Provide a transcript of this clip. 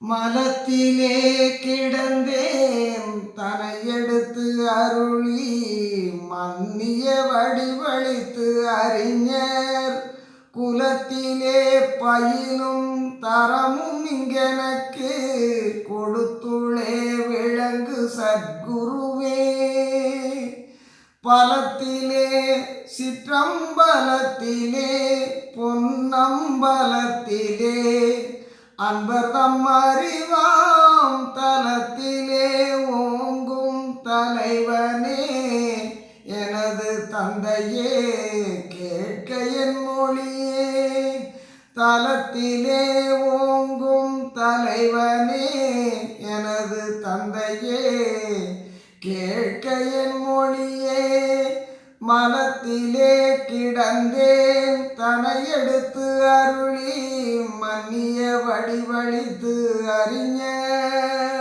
மலத்திலே கிடந்தேன் தனை எடுத்து அருளி மன்னிய வடிவழித்து அறிஞர் குலத்திலே பயிலும் தரமும் இங்கெனக்கு கொடுத்துளே விளங்கு சத்குருவே. பலத்திலே சிற்றம்பலத்திலே பொன்னம்பலத்திலே அன்பர்தம் அறிவாம் தலத்திலே ஓங்கும் தலைவனே எனது தந்தையே கேட்க என் மொழியே. தலத்திலே ஓங்கும் தலைவனே எனது தந்தையே கேட்க என் மொழியே. மலத்திலே கிடந்தேன் தனை எடுத்து அருளி மன்னிய வடிவழித்து அறிஞர்